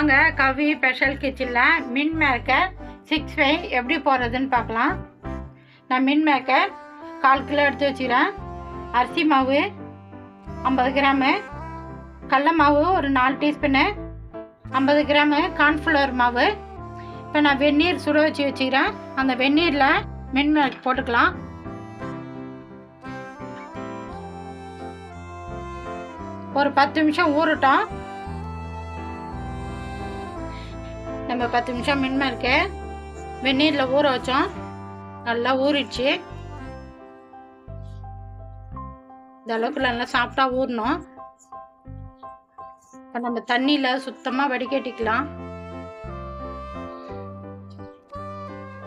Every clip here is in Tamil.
வாங்க கவி ஸ்பெஷல் கிச்சனில் மின் மேக்கர் 6 எப்படி போடுறதுன்னு பார்க்கலாம். நான் மின் மேக்கர் 1/4 கிலோ எடுத்து வச்சுக்கிறேன். அரிசி மாவு 50 கிராமு, கடல மாவு ஒரு 4 டீஸ்பூனு, 50 கிராமு கார்ன்ஃப்ளவர் மாவு. இப்போ நான் வெந்நீர் சுட வச்சுக்கிறேன். அந்த வெந்நீரில் மின் மேக்கர் போட்டுக்கலாம். ஒரு 10 நிமிஷம் ஊறட்டும். நம்ம 10 நிமிஷம் மின் மேக்கர் வெந்நீரில் ஊற வச்சோம். நல்லா ஊறிடுச்சு. இந்த அளவுக்கு நல்லா சாப்பிட்டா ஊறணும். இப்போ நம்ம தண்ணியில் சுத்தமாக வடிகட்டிக்கலாம்.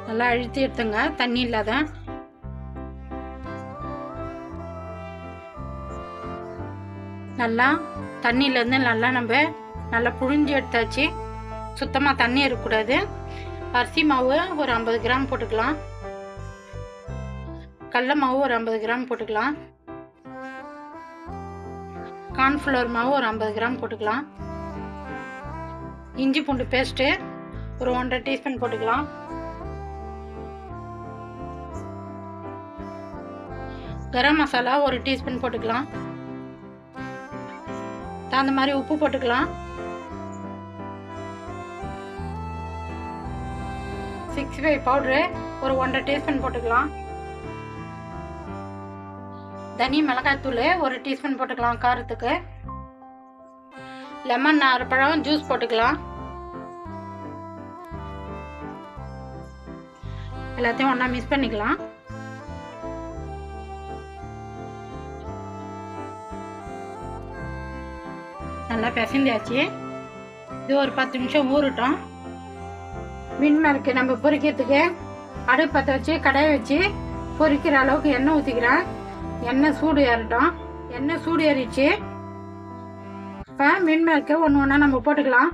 நல்லா அழுத்தி எடுத்துங்க தண்ணி இல்லாத. நல்லா தண்ணியிலேருந்து நல்லா புழிஞ்சு எடுத்தாச்சு. சுத்தமாக தண்ணி இருக்கக்கூடாது. அரிசி மாவு ஒரு 50 கிராம் போட்டுக்கலாம். கடல மாவு ஒரு 50 கிராம் போட்டுக்கலாம். கார்ன்ஃப்ளவர் மாவு ஒரு 50 கிராம் போட்டுக்கலாம். இஞ்சி பூண்டு பேஸ்ட்டு ஒரு 1.5 டீஸ்பூன் போட்டுக்கலாம். கரம் மசாலா ஒரு டீஸ்பூன் போட்டுக்கலாம். அந்த மாதிரி உப்பு போட்டுக்கலாம். 65 பவுடரு ஒரு 1.5 டீஸ்பூன் போட்டுக்கலாம். தனி மிளகாய்த்தூள் ஒரு டீஸ்பூன் போட்டுக்கலாம் காரத்துக்கு. லெமன் 6 பழம் ஜூஸ் போட்டுக்கலாம். எல்லாத்தையும் ஒன்றா மிக்ஸ் பண்ணிக்கலாம். நல்லா பிசைஞ்சாச்சு. இது ஒரு 10 நிமிஷம் ஊறட்டும். மின் மேக்கர் நம்ம பொரிக்கிறதுக்கு அடுப்பு பற்ற வச்சு கடாயை வச்சு பொரிக்கிற அளவுக்கு எண்ணெய் ஊற்றிக்கிறேன். எண்ணெய் சூடு ஏறட்டும். எண்ணெய் சூடு ஏறிச்சு. இப்போ மின் மேக்கர் ஒன்று ஒன்றா நம்ம போட்டுக்கலாம்.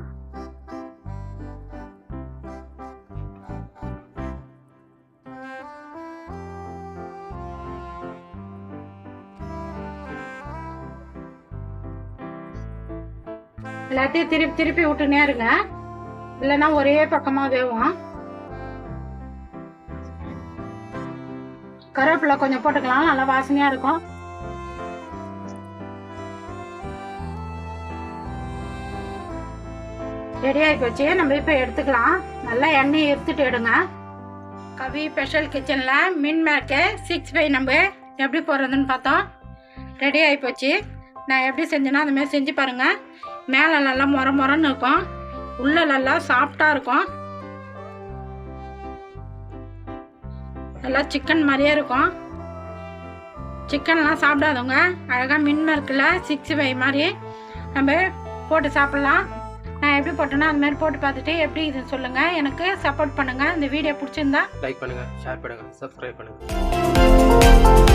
எல்லாத்தையும் திருப்பி திருப்பி விட்டுனே இருங்க, இல்லைன்னா ஒரே பக்கமாக வேகும். கருவேப்பிலை கொஞ்சம் போட்டுக்கலாம், நல்லா வாசனையா இருக்கும். ரெடி ஆகி போச்சு. நம்ம இப்போ எடுத்துக்கலாம். நல்லா எண்ணெய் எடுத்துட்டு எடுங்க. கவி ஸ்பெஷல் கிச்சனில் மின் மேக்கர் 6 நம்ம எப்படி போடுறதுன்னு பார்த்தோம். ரெடி ஆகி போச்சு. நான் எப்படி செஞ்சேன்னா அந்த மாதிரி செஞ்சு பாருங்கள். மேலே நல்லா மொரன்னு இருக்கும், உள்ள நல்லா சாஃப்டாக இருக்கும். நல்லா சிக்கன் மாதிரியே இருக்கும். சிக்கன்லாம் சாப்பிடாதவங்க அழகாக மின் மேக்கரில் 6 மாதிரி நம்ம போட்டு சாப்பிட்லாம். நான் எப்படி போட்டேன்னா அது மாதிரி போட்டு பார்த்துட்டு எப்படி இதுன்னு சொல்லுங்கள். எனக்கு சப்போர்ட் பண்ணுங்கள். இந்த வீடியோ பிடிச்சிருந்தா லைக் பண்ணுங்கள், ஷேர் பண்ணுங்கள், சப்ஸ்கிரைப் பண்ணுங்கள்.